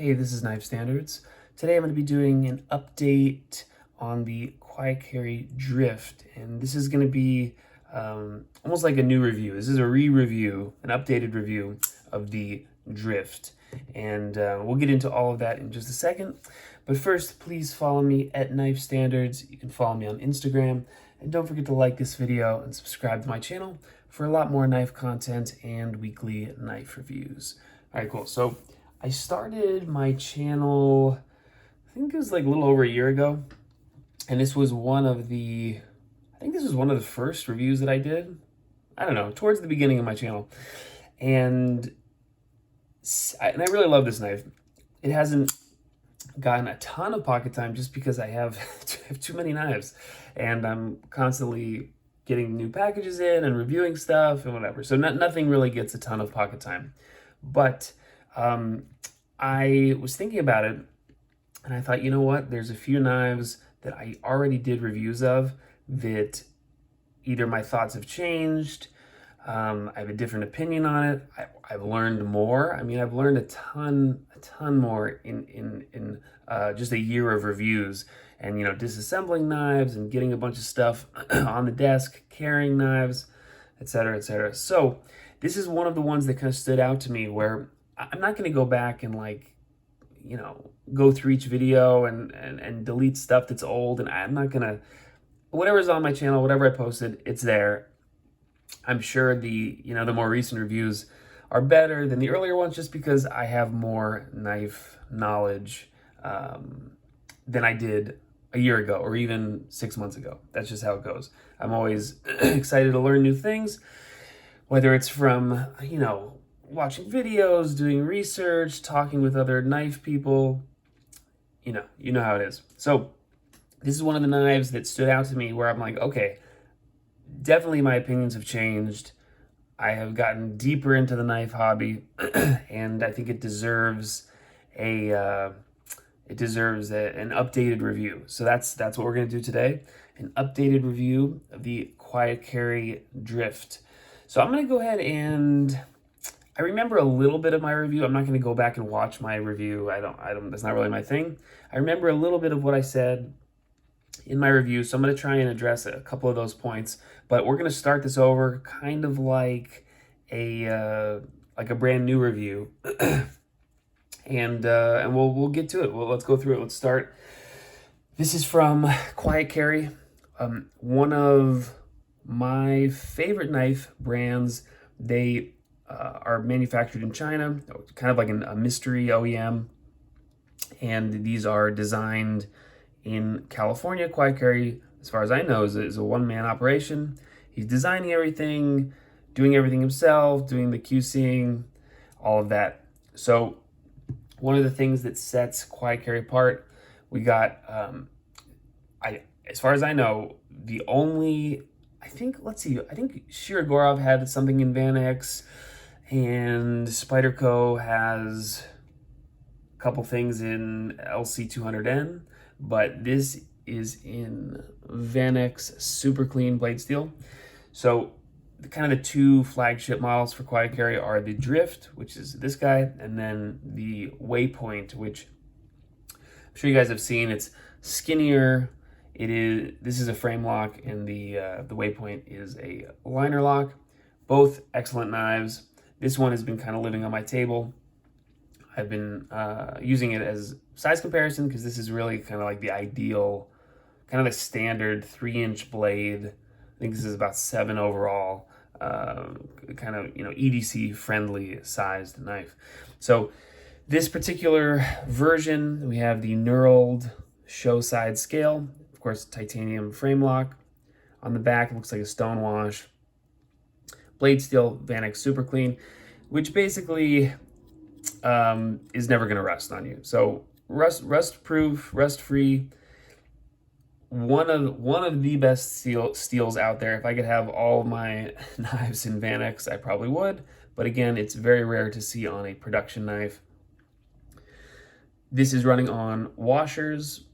Hey, this is Knife Standards. Today I'm going to be doing an update on the QuietCarry Drift, and this is going to be almost like a new review. This is a re-review, an updated review of the Drift, and we'll get into all of that in just a second. But first, please follow me at Knife Standards. You can follow me on Instagram, and don't forget to like this video and subscribe to my channel for a lot more knife content and weekly knife reviews. All right, cool. So I started my channel, I think it was like a little over a year ago, and this was one of the first reviews that I did. I don't know, towards the beginning of my channel. And I really love this knife. It hasn't gotten a ton of pocket time just because I have too many knives, and I'm constantly getting new packages in and reviewing stuff and whatever. So nothing really gets a ton of pocket time. But I was thinking about it, and I thought, you know what? There's a few knives that I already did reviews of that either my thoughts have changed, I have a different opinion on it, I've learned more. I mean, I've learned a ton more in just a year of reviews, and disassembling knives and getting a bunch of stuff on the desk, carrying knives, etc., etc. So this is one of the ones that kind of stood out to me, where I'm not going to go back and go through each video and delete stuff that's old, and I'm not going to, whatever's on my channel, whatever I posted, it's there. I'm sure the more recent reviews are better than the earlier ones just because I have more knife knowledge than I did a year ago or even 6 months ago. That's just how it goes. I'm always excited to learn new things, whether it's from, watching videos, doing research, talking with other knife people. You know how it is. So this is one of the knives that stood out to me where I'm like, okay, definitely my opinions have changed. I have gotten deeper into the knife hobby, and I think it deserves an updated review. So that's what we're gonna do today, an updated review of the QuietCarry Drift. So I'm gonna go ahead and I remember a little bit of my review. I'm not going to go back and watch my review. I don't, that's not really my thing. I remember a little bit of what I said in my review, so I'm going to try and address a couple of those points, but we're going to start this over kind of like a brand new review. and we'll get to it. Well, let's go through it. Let's start. This is from QuietCarry, one of my favorite knife brands. They are manufactured in China, kind of like a mystery OEM, and these are designed in California. QuietCarry, as far as I know, is a one-man operation. He's designing everything, doing everything himself, doing the QCing, all of that. So one of the things that sets QuietCarry apart, we got, as far as I know, the only, I think Shirogorov had something in Vanex, and Spyderco has a couple things in LC200N, but this is in Vanex super clean blade steel. So kind of the two flagship models for QuietCarry are the Drift, which is this guy, and then the Waypoint, which I'm sure you guys have seen. It's skinnier. This is a frame lock, and the Waypoint is a liner lock. Both excellent knives. This one has been kind of living on my table. I've been using it as size comparison because this is really kind of like the ideal, kind of the standard 3-inch blade. I think this is about 7 overall, kind of, EDC friendly sized knife. So this particular version, we have the knurled show side scale, of course, titanium frame lock. On the back, it looks like a stone wash. Blade steel Vanex super clean, which basically is never going to rust on you. So rust proof, rust free. One of the best steels out there. If I could have all of my knives in Vanex, I probably would. But again, it's very rare to see on a production knife. This is running on washers,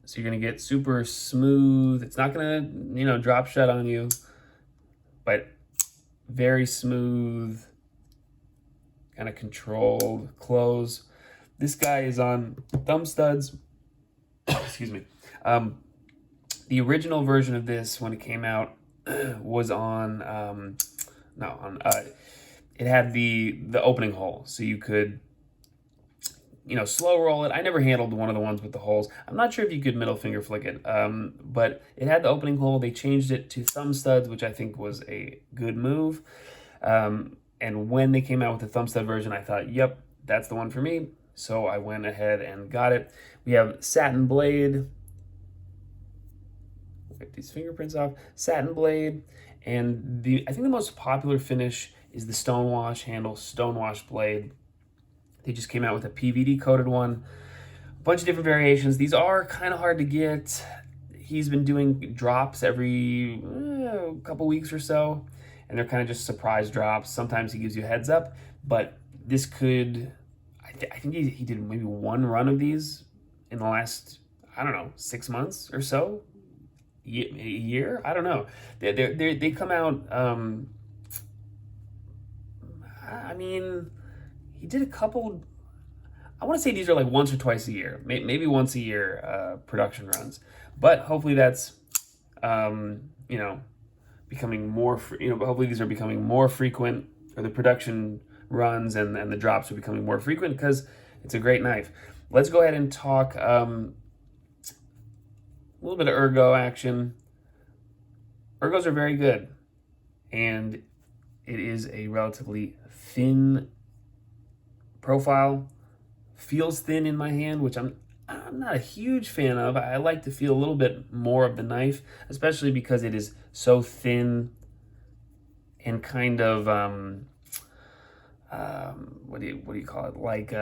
so you're gonna get super smooth. It's not gonna drop shut on you, but very smooth, kind of controlled close. This guy is on thumb studs. Excuse me. The original version of this, when it came out, was on it had the opening hole, so you could, you know, slow roll it. I never handled one of the ones with the holes. I'm not sure if you could middle finger flick it, but it had the opening hole. They changed it to thumb studs, which I think was a good move. And when they came out with the thumb stud version, I thought, yep, that's the one for me. So I went ahead and got it. We have satin blade. Get these fingerprints off. Satin blade. And I think the most popular finish is the stonewash handle, stonewash blade. They just came out with a PVD coated one. A bunch of different variations. These are kind of hard to get. He's been doing drops every couple weeks or so, and they're kind of just surprise drops. Sometimes he gives you a heads up, but this could, I think he did maybe one run of these in the last, I don't know, 6 months or so, a year. I don't know. They come out. I mean, he did a couple. I want to say these are like once or twice a year, maybe once a year production runs. But hopefully that's, you know, becoming more. Hopefully these are becoming more frequent, or the production runs and the drops are becoming more frequent, because it's a great knife. Let's go ahead and talk a little bit of ergo action. Ergos are very good, and it is a relatively thin profile. Feels thin in my hand, which I'm not a huge fan of. I like to feel a little bit more of the knife, especially because it is so thin and kind of what do you call it? Like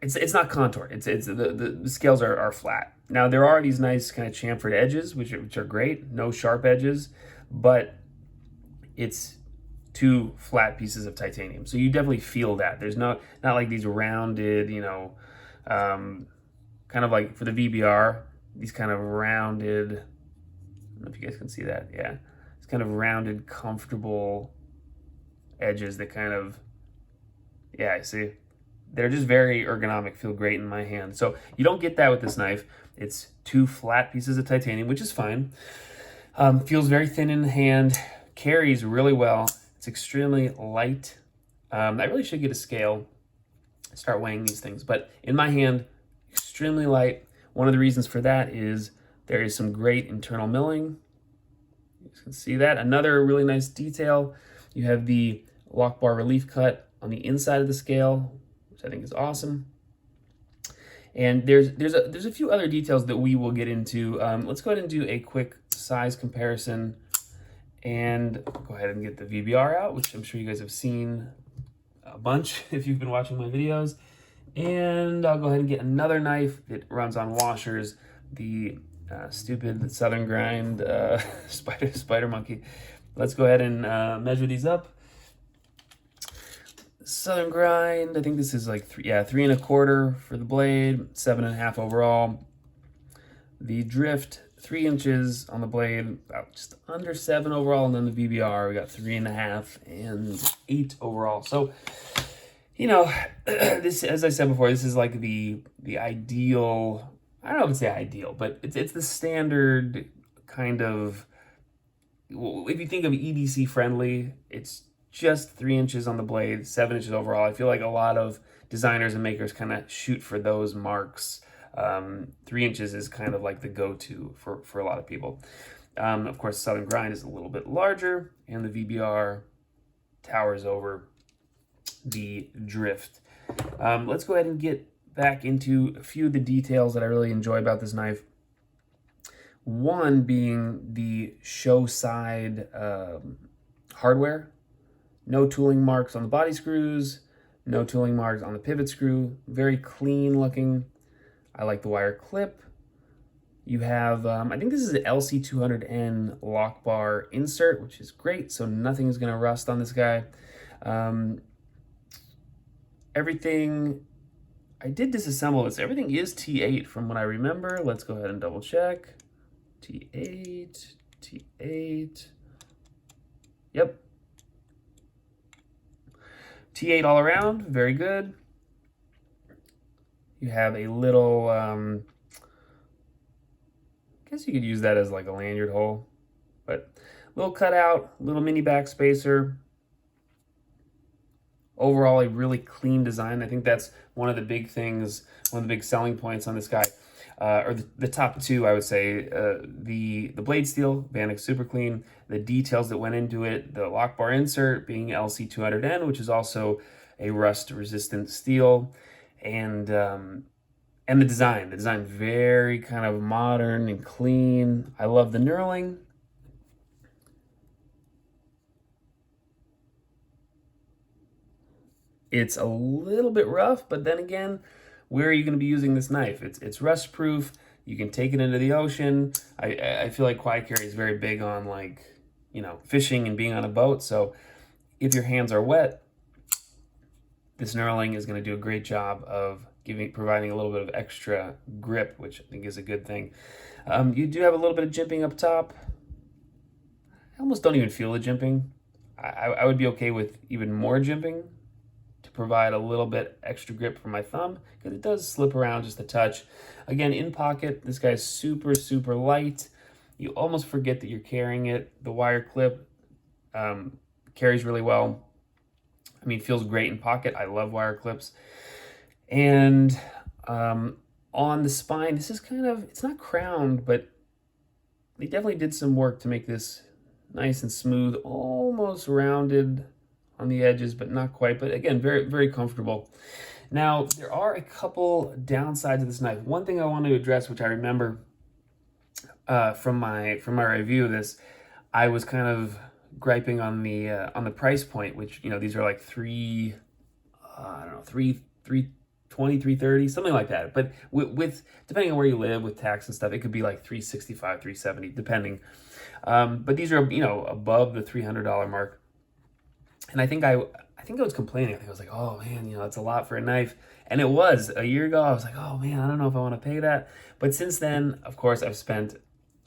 it's not contoured. It's the scales are flat. Now there are these nice kind of chamfered edges, which are great. No sharp edges, but it's two flat pieces of titanium, so you definitely feel that. There's not like these rounded, you know, kind of like for the VBR, these kind of rounded. I don't know if you guys can see that. Yeah, it's kind of rounded, comfortable edges that kind of, yeah, I see. They're just very ergonomic, feel great in my hand. So you don't get that with this knife. It's two flat pieces of titanium, which is fine. Feels very thin in the hand, carries really well. It's extremely light. I really should get a scale, start weighing these things. But in my hand, extremely light. One of the reasons for that is there is some great internal milling. You can see that. Another really nice detail, you have the lock bar relief cut on the inside of the scale, which I think is awesome. And there's a few other details that we will get into. Let's go ahead and do a quick size comparison, and go ahead and get the VBR out, which I'm sure you guys have seen a bunch if you've been watching my videos. And I'll go ahead and get another knife that runs on washers, the stupid Southern Grind Spider Monkey. Let's go ahead and measure these up. Southern Grind, I think this is like 3 1/4 for the blade, 7.5 overall. The Drift, 3 inches on the blade, about just under 7 overall, and then the VBR, we got 3.5 and 8 overall. So, you know, this, as I said before, this is like the ideal. I don't know if it's the ideal, but it's the standard kind of. If you think of EDC friendly, it's just 3 inches on the blade, 7 inches overall. I feel like a lot of designers and makers kind of shoot for those marks. 3 inches is kind of like the go-to for a lot of people. Of course, Southern Grind is a little bit larger, and the VBR towers over the Drift. Let's go ahead and get back into a few of the details that I really enjoy about this knife. One being the show side hardware. No tooling marks on the body screws, no tooling marks on the pivot screw. Very clean looking. I like the wire clip. You have, I think this is an LC200N lock bar insert, which is great, so nothing is going to rust on this guy. Everything, I did disassemble this. Everything is T8 from what I remember. Let's go ahead and double check. T8, T8. Yep. T8 all around, very good. You have a little, I guess you could use that as like a lanyard hole, but little cutout, little mini backspacer. Overall, a really clean design. I think that's one of the big things, one of the big selling points on this guy, or the top two, I would say. The blade steel, Vanek super clean. The details that went into it, the lock bar insert being LC200N, which is also a rust-resistant steel, and the design. The design very kind of modern and clean. I love the knurling. It's a little bit rough, but then again, where are you going to be using this knife? It's rust proof. You can take it into the ocean. I feel like QuietCarry is very big on, like, you know, fishing and being on a boat. So if your hands are wet, this knurling is going to do a great job of providing a little bit of extra grip, which I think is a good thing. You do have a little bit of jimping up top. I almost don't even feel the jimping. I would be okay with even more jimping to provide a little bit extra grip for my thumb, because it does slip around just a touch. Again, in pocket, this guy's super, super light. You almost forget that you're carrying it. The wire clip carries really well. I mean, feels great in pocket. I love wire clips. And on the spine, this is kind of, it's not crowned, but they definitely did some work to make this nice and smooth, almost rounded on the edges, but not quite. But again, very, very comfortable. Now, there are a couple downsides of this knife. One thing I want to address, which I remember from my review of this, I was kind of griping on the price point, which, you know, these are like I don't know, 320, 330, something like that. But with depending on where you live with tax and stuff, it could be like 365, 370, depending. But these are, you know, above the $300 mark. And I think I was complaining. I think I was like, oh man, you know, that's a lot for a knife. And it was a year ago. I was like, oh man, I don't know if I want to pay that. But since then, of course, I've spent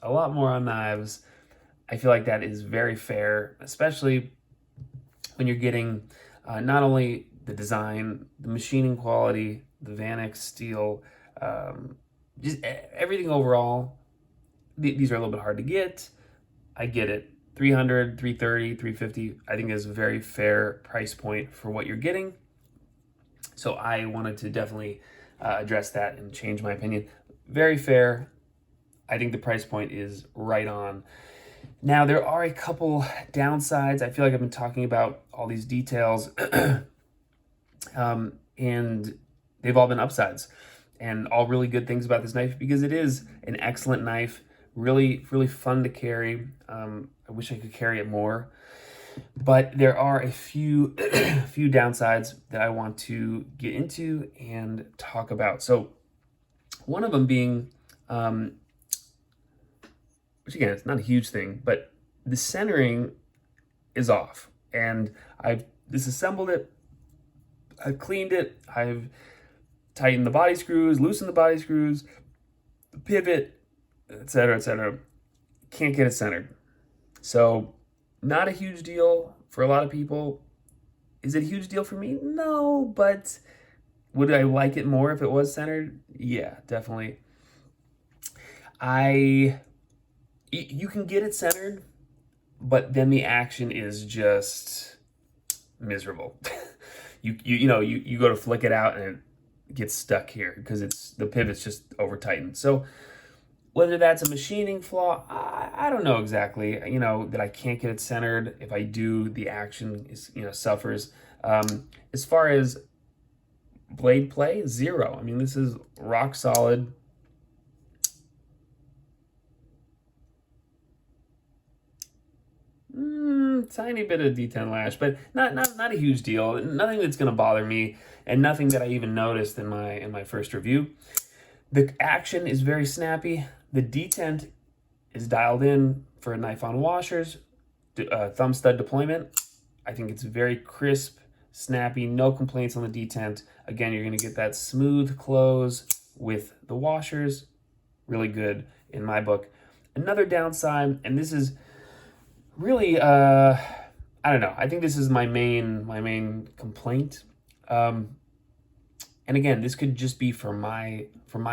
a lot more on knives. I feel like that is very fair, especially when you're getting not only the design, the machining quality, the Vanek steel, just everything overall. These are a little bit hard to get. I get it. 300, 330, 350, I think is a very fair price point for what you're getting. So I wanted to definitely address that and change my opinion. Very fair. I think the price point is right on. Now, there are a couple downsides. I feel like I've been talking about all these details, and they've all been upsides, and all really good things about this knife, because it is an excellent knife. Really, really fun to carry. I wish I could carry it more, but there are a few few downsides that I want to get into and talk about. So one of them being, which again, it's not a huge thing, but the centering is off, and I've disassembled it, I've cleaned it, I've tightened the body screws, loosened the body screws, the pivot, etc., etc. Can't get it centered. So not a huge deal for a lot of people. Is it a huge deal for me? No, but would I like it more if it was centered? Yeah, definitely. You can get it centered, but then the action is just miserable. You go to flick it out and it gets stuck here because the pivot's just over tightened. So whether that's a machining flaw, I don't know exactly. You know, that I can't get it centered. If I do, the action is, you know, suffers. As far as blade play, zero. I mean, this is rock solid. Tiny bit of D10 lash, but not a huge deal. Nothing that's going to bother me, and nothing that I even noticed in my first review. The action is very snappy. The detent is dialed in for a knife on washers, thumb stud deployment. I think it's very crisp, snappy, no complaints on the detent. Again, you're going to get that smooth close with the washers. Really good in my book. Another downside, and this is really, I don't know. I think this is my main complaint, and And again, this could just be for my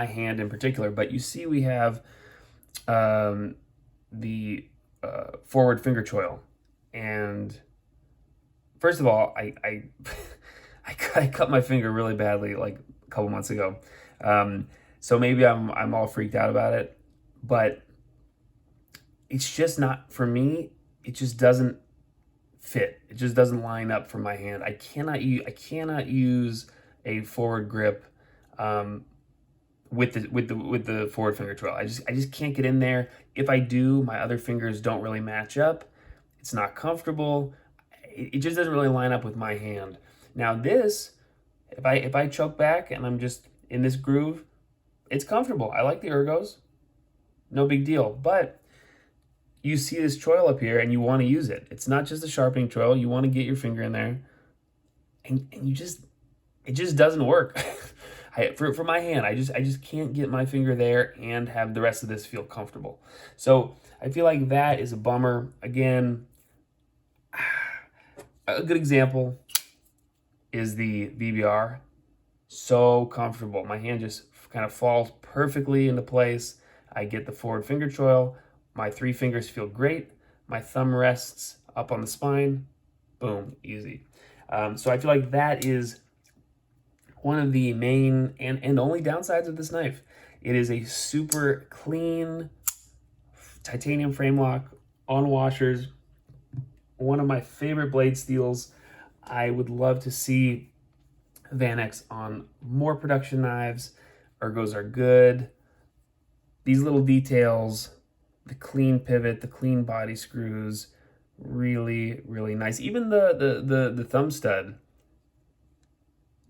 hand in particular, but you see we have the forward finger choil. And first of all, I cut my finger really badly like a couple months ago. So maybe I'm all freaked out about it, but it's just not for me. It just doesn't fit. It just doesn't line up for my hand. I cannot use a forward grip with the forward finger choil. I just can't get in there. If I do, my other fingers don't really match up. It's not comfortable. It just doesn't really line up with my hand. Now this, if I choke back and I'm just in this groove, it's comfortable. I like the ergos, no big deal. But you see this choil up here and you want to use it. It's not just a sharpening choil. You want to get your finger in there, and it just doesn't work. For my hand, I just can't get my finger there and have the rest of this feel comfortable. So I feel like that is a bummer. Again, a good example is the VBR. So comfortable. My hand just kind of falls perfectly into place. I get the forward finger choil. My 3 fingers feel great. My thumb rests up on the spine. Boom, easy. So I feel like that is one of the main and only downsides of this knife. It is a super clean titanium frame lock on washers. One of my favorite blade steels. I would love to see Vanex on more production knives. Ergos are good. These little details, the clean pivot, the clean body screws, really, really nice. Even the thumb stud.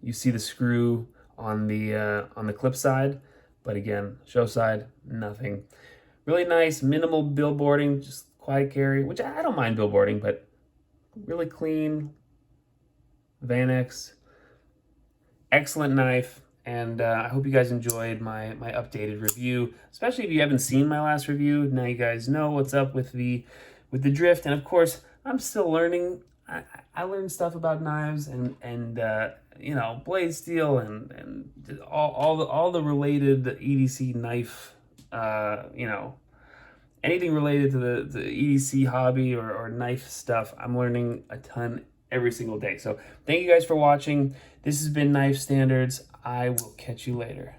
You see the screw on the clip side, but again, show side, nothing. Really nice, minimal billboarding, just QuietCarry, which I don't mind billboarding, but really clean. Vanex, excellent knife, and I hope you guys enjoyed my updated review. Especially if you haven't seen my last review, now you guys know what's up with the drift. And of course, I'm still learning. I learned stuff about knives and you know, blade steel and all the related EDC knife, you know, anything related to the EDC hobby or knife stuff. I'm learning a ton every single day. So thank you guys for watching. This has been Knife Standards. I will catch you later.